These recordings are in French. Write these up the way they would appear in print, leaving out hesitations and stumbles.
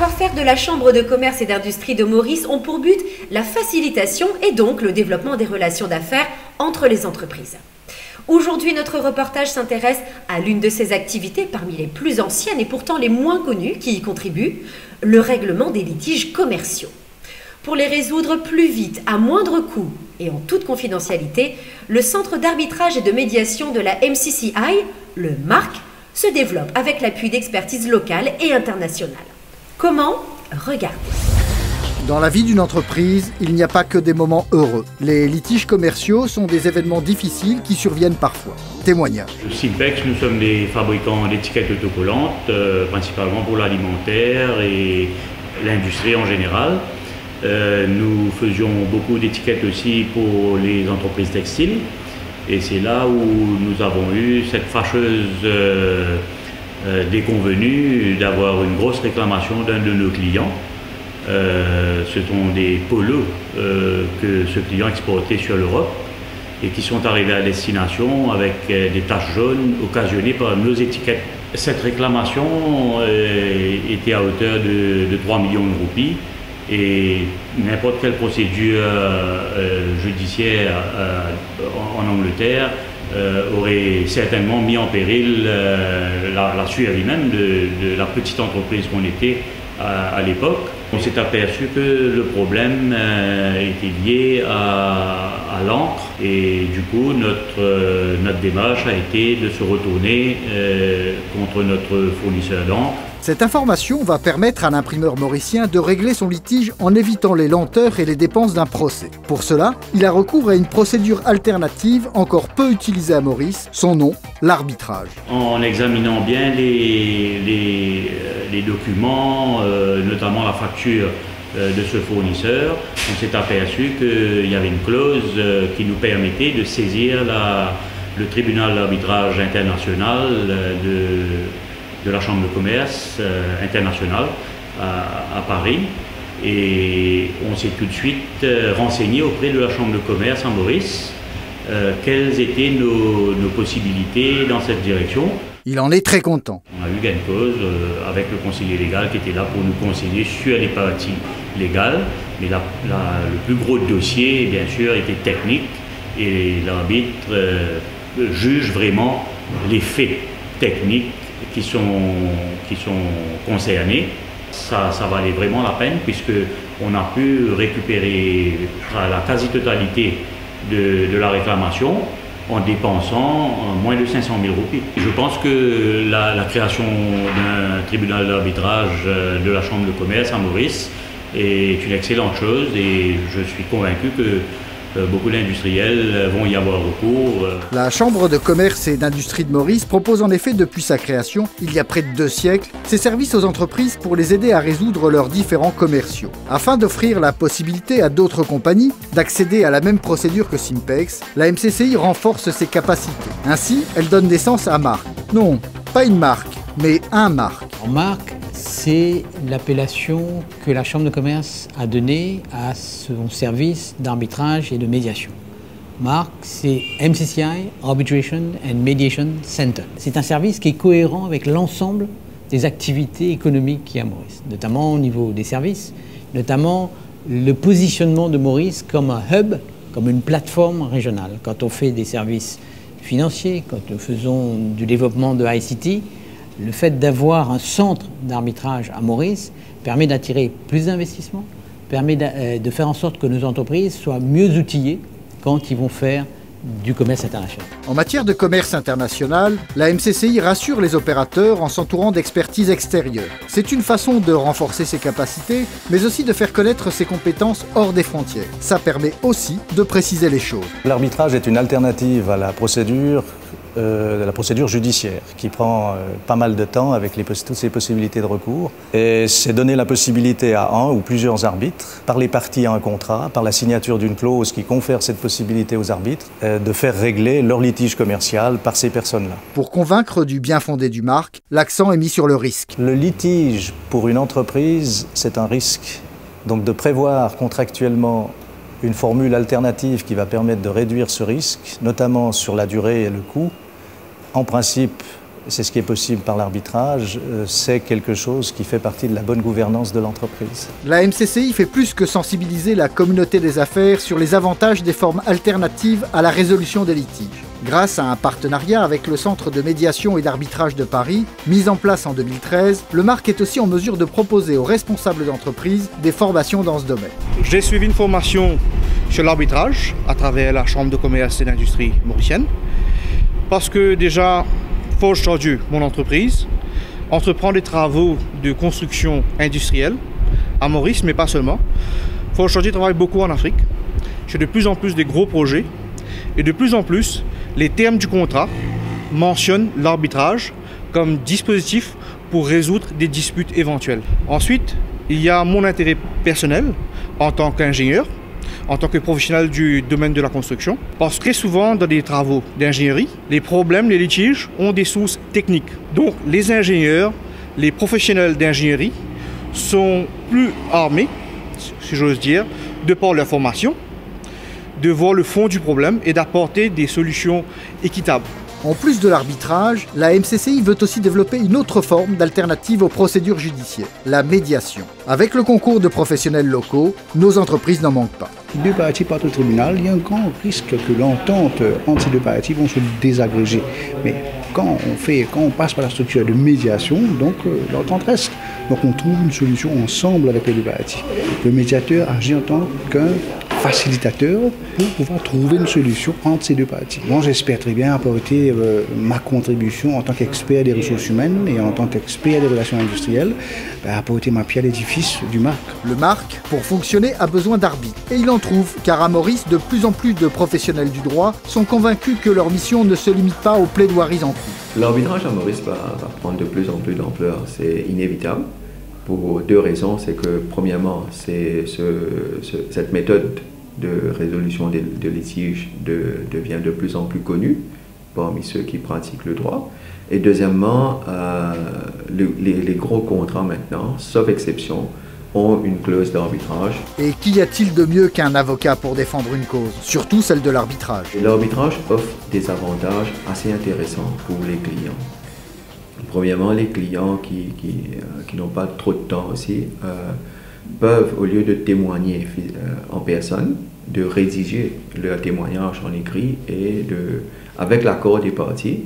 savoir-faire de la Chambre de commerce et d'industrie de Maurice ont pour but la facilitation et donc le développement des relations d'affaires entre les entreprises. Aujourd'hui, notre reportage s'intéresse à l'une de ces activités parmi les plus anciennes et pourtant les moins connues qui y contribuent, le règlement des litiges commerciaux. Pour les résoudre plus vite, à moindre coût et en toute confidentialité, le Centre d'arbitrage et de médiation de la MCCI, le MARC, se développe avec l'appui d'expertises locales et internationales. Comment? Regardez. Dans la vie d'une entreprise, il n'y a pas que des moments heureux. Les litiges commerciaux sont des événements difficiles qui surviennent parfois. Témoignage. Simpex, nous sommes des fabricants d'étiquettes autocollantes, principalement pour l'alimentaire et l'industrie en général. Nous faisions beaucoup d'étiquettes aussi pour les entreprises textiles. Et c'est là où nous avons eu cette fâcheuse déconvenue d'avoir une grosse réclamation d'un de nos clients. Ce sont des polos que ce client exportait sur l'Europe et qui sont arrivés à destination avec des taches jaunes occasionnées par nos étiquettes. Cette réclamation était à hauteur de 3 millions de roupies et n'importe quelle procédure judiciaire en Angleterre aurait certainement mis en péril la survie même de la petite entreprise qu'on était à l'époque. On s'est aperçu que le problème était lié à l'encre et du coup notre démarche a été de se retourner contre notre fournisseur d'encre. Cette information va permettre à l'imprimeur mauricien de régler son litige en évitant les lenteurs et les dépenses d'un procès. Pour cela, il a recours à une procédure alternative encore peu utilisée à Maurice, son nom, l'arbitrage. En examinant bien les documents, notamment la facture de ce fournisseur, on s'est aperçu qu'il y avait une clause qui nous permettait de saisir le tribunal d'arbitrage international de la Chambre de commerce internationale à Paris. Et on s'est tout de suite renseigné auprès de la Chambre de commerce à Maurice quelles étaient nos possibilités dans cette direction. Il en est très content. On a eu gain de cause avec le conseiller légal qui était là pour nous conseiller sur les parties légales, mais le plus gros dossier, bien sûr, était technique et l'arbitre juge vraiment les faits techniques qui sont concernés. Ça valait vraiment la peine puisqu'on a pu récupérer la quasi-totalité de la réclamation en dépensant moins de 500 000 roupies. Je pense que la création d'un tribunal d'arbitrage de la Chambre de commerce à Maurice est une excellente chose et je suis convaincu que beaucoup d'industriels vont y avoir recours. La Chambre de commerce et d'industrie de Maurice propose en effet depuis sa création, il y a près de 2 siècles, ses services aux entreprises pour les aider à résoudre leurs différends commerciaux. Afin d'offrir la possibilité à d'autres compagnies d'accéder à la même procédure que Simpex, la MCCI renforce ses capacités. Ainsi, elle donne naissance à MARC. Non, pas une marque, mais un MARC. MARC, c'est l'appellation que la Chambre de commerce a donnée à son service d'arbitrage et de médiation. MARC, c'est MCCI, Arbitration and Mediation Center. C'est un service qui est cohérent avec l'ensemble des activités économiques qu'il y a à Maurice, notamment au niveau des services, notamment le positionnement de Maurice comme un hub, comme une plateforme régionale. Quand on fait des services financiers, quand nous faisons du développement de ICT, le fait d'avoir un centre d'arbitrage à Maurice permet d'attirer plus d'investissements, permet de faire en sorte que nos entreprises soient mieux outillées quand ils vont faire du commerce international. En matière de commerce international, la MCCI rassure les opérateurs en s'entourant d'expertise extérieure. C'est une façon de renforcer ses capacités, mais aussi de faire connaître ses compétences hors des frontières. Ça permet aussi de préciser les choses. L'arbitrage est une alternative à la procédure judiciaire qui prend pas mal de temps avec toutes ces possibilités de recours. Et c'est donner la possibilité à un ou plusieurs arbitres, par les parties à un contrat, par la signature d'une clause qui confère cette possibilité aux arbitres, de faire régler leur litige commercial par ces personnes-là. Pour convaincre du bien fondé du MARC, l'accent est mis sur le risque. Le litige pour une entreprise, c'est un risque. Donc de prévoir contractuellement une formule alternative qui va permettre de réduire ce risque, notamment sur la durée et le coût, en principe, c'est ce qui est possible par l'arbitrage, c'est quelque chose qui fait partie de la bonne gouvernance de l'entreprise. La MCCI fait plus que sensibiliser la communauté des affaires sur les avantages des formes alternatives à la résolution des litiges. Grâce à un partenariat avec le Centre de médiation et d'arbitrage de Paris, mis en place en 2013, le MARC est aussi en mesure de proposer aux responsables d'entreprise des formations dans ce domaine. J'ai suivi une formation sur l'arbitrage à travers la Chambre de commerce et d'industrie mauricienne, parce que déjà, Forge Tordu, mon entreprise, entreprend des travaux de construction industrielle à Maurice, mais pas seulement. Forge Tordu travaille beaucoup en Afrique. J'ai de plus en plus de gros projets et de plus en plus, les termes du contrat mentionnent l'arbitrage comme dispositif pour résoudre des disputes éventuelles. Ensuite, il y a mon intérêt personnel en tant qu'ingénieur, en tant que professionnel du domaine de la construction. Parce que très souvent, dans des travaux d'ingénierie, les problèmes, les litiges ont des sources techniques. Donc, les ingénieurs, les professionnels d'ingénierie sont plus armés, si j'ose dire, de par leur formation, de voir le fond du problème et d'apporter des solutions équitables. En plus de l'arbitrage, la MCCI veut aussi développer une autre forme d'alternative aux procédures judiciaires, la médiation. Avec le concours de professionnels locaux, nos entreprises n'en manquent pas. Deux parties partent au tribunal, il y a un grand risque que l'entente entre ces deux parties vont se désagréger. Mais quand on passe par la structure de médiation, donc l'entente reste. Donc on trouve une solution ensemble avec les deux parties. Le médiateur agit en tant qu'un facilitateur pour pouvoir trouver une solution entre ces deux parties. Moi, j'espère très bien apporter ma contribution en tant qu'expert des ressources humaines et en tant qu'expert des relations industrielles, apporter ma pierre à l'édifice du MARC. Le MARC, pour fonctionner, a besoin d'arbitres. Et il en trouve, car à Maurice, de plus en plus de professionnels du droit sont convaincus que leur mission ne se limite pas aux plaidoiries en cours. L'arbitrage à Maurice va prendre de plus en plus d'ampleur, c'est inévitable. Pour deux raisons, c'est que premièrement, cette méthode de résolution de litiges devient de plus en plus connue parmi ceux qui pratiquent le droit. Et deuxièmement, les gros contrats maintenant, sauf exception, ont une clause d'arbitrage. Et qu'y a-t-il de mieux qu'un avocat pour défendre une cause, surtout celle de l'arbitrage? L'arbitrage offre des avantages assez intéressants pour les clients. Premièrement, les clients qui n'ont pas trop de temps aussi peuvent, au lieu de témoigner en personne, de rédiger leur témoignage en écrit et avec l'accord des parties,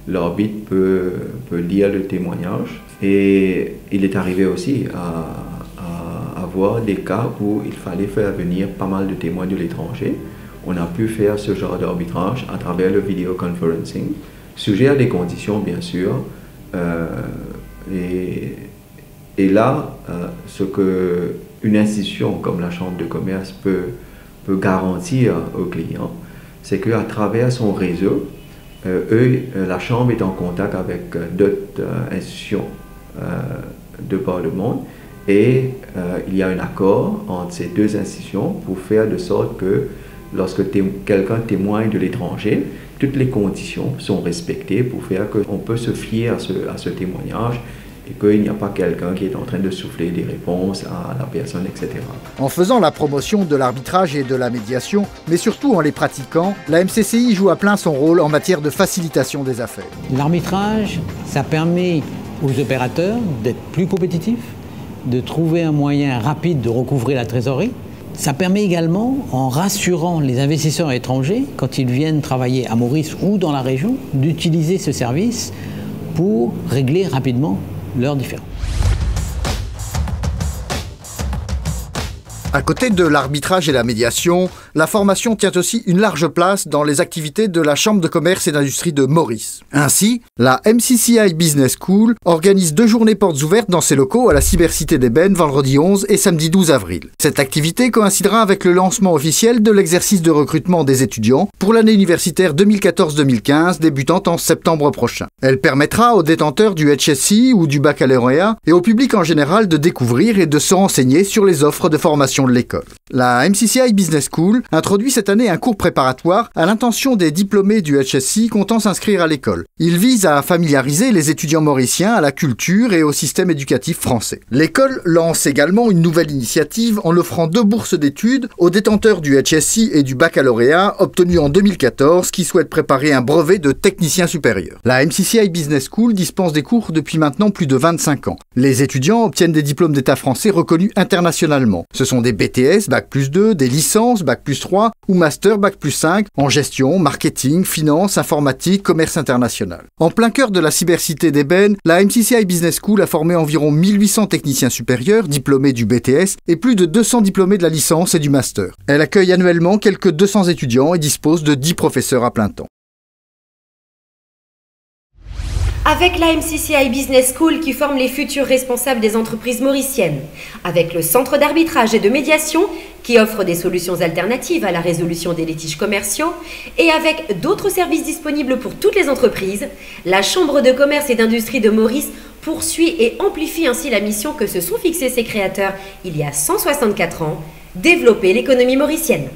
l'arbitre peut lire le témoignage. Et il est arrivé aussi à avoir des cas où il fallait faire venir pas mal de témoins de l'étranger. On a pu faire ce genre d'arbitrage à travers le video conferencing, sujet à des conditions bien sûr. Et là, ce qu'une institution comme la Chambre de commerce peut garantir aux clients, c'est qu'à travers son réseau, la Chambre est en contact avec d'autres institutions de par le monde et il y a un accord entre ces deux institutions pour faire de sorte que lorsque quelqu'un témoigne de l'étranger, toutes les conditions sont respectées pour faire qu'on peut se fier à ce témoignage et qu'il n'y a pas quelqu'un qui est en train de souffler des réponses à la personne, etc. En faisant la promotion de l'arbitrage et de la médiation, mais surtout en les pratiquant, la MCCI joue à plein son rôle en matière de facilitation des affaires. L'arbitrage, ça permet aux opérateurs d'être plus compétitifs, de trouver un moyen rapide de recouvrer la trésorerie. Ça permet également, en rassurant les investisseurs étrangers, quand ils viennent travailler à Maurice ou dans la région, d'utiliser ce service pour régler rapidement leurs différends. À côté de l'arbitrage et la médiation, la formation tient aussi une large place dans les activités de la Chambre de commerce et d'industrie de Maurice. Ainsi, la MCCI Business School organise 2 journées portes ouvertes dans ses locaux à la Cybercité d'Ébène vendredi 11 et samedi 12 avril. Cette activité coïncidera avec le lancement officiel de l'exercice de recrutement des étudiants pour l'année universitaire 2014-2015 débutant en septembre prochain. Elle permettra aux détenteurs du HSC ou du baccalauréat et au public en général de découvrir et de se renseigner sur les offres de formation de l'école. La MCCI Business School introduit cette année un cours préparatoire à l'intention des diplômés du HSI comptant s'inscrire à l'école. Il vise à familiariser les étudiants mauriciens à la culture et au système éducatif français. L'école lance également une nouvelle initiative en offrant 2 bourses d'études aux détenteurs du HSI et du baccalauréat obtenus en 2014 qui souhaitent préparer un brevet de technicien supérieur. La MCCI Business School dispense des cours depuis maintenant plus de 25 ans. Les étudiants obtiennent des diplômes d'État français reconnus internationalement. Ce sont des BTS, Bac+2, des licences, Bac+3 ou Master, Bac+5 en gestion, marketing, finance, informatique, commerce international. En plein cœur de la cybercité d'Ébène, la MCCI Business School a formé environ 1800 techniciens supérieurs, diplômés du BTS, et plus de 200 diplômés de la licence et du Master. Elle accueille annuellement quelques 200 étudiants et dispose de 10 professeurs à plein temps. Avec la MCCI Business School qui forme les futurs responsables des entreprises mauriciennes, avec le Centre d'arbitrage et de médiation qui offre des solutions alternatives à la résolution des litiges commerciaux, et avec d'autres services disponibles pour toutes les entreprises, la Chambre de commerce et d'industrie de Maurice poursuit et amplifie ainsi la mission que se sont fixés ses créateurs il y a 164 ans, développer l'économie mauricienne.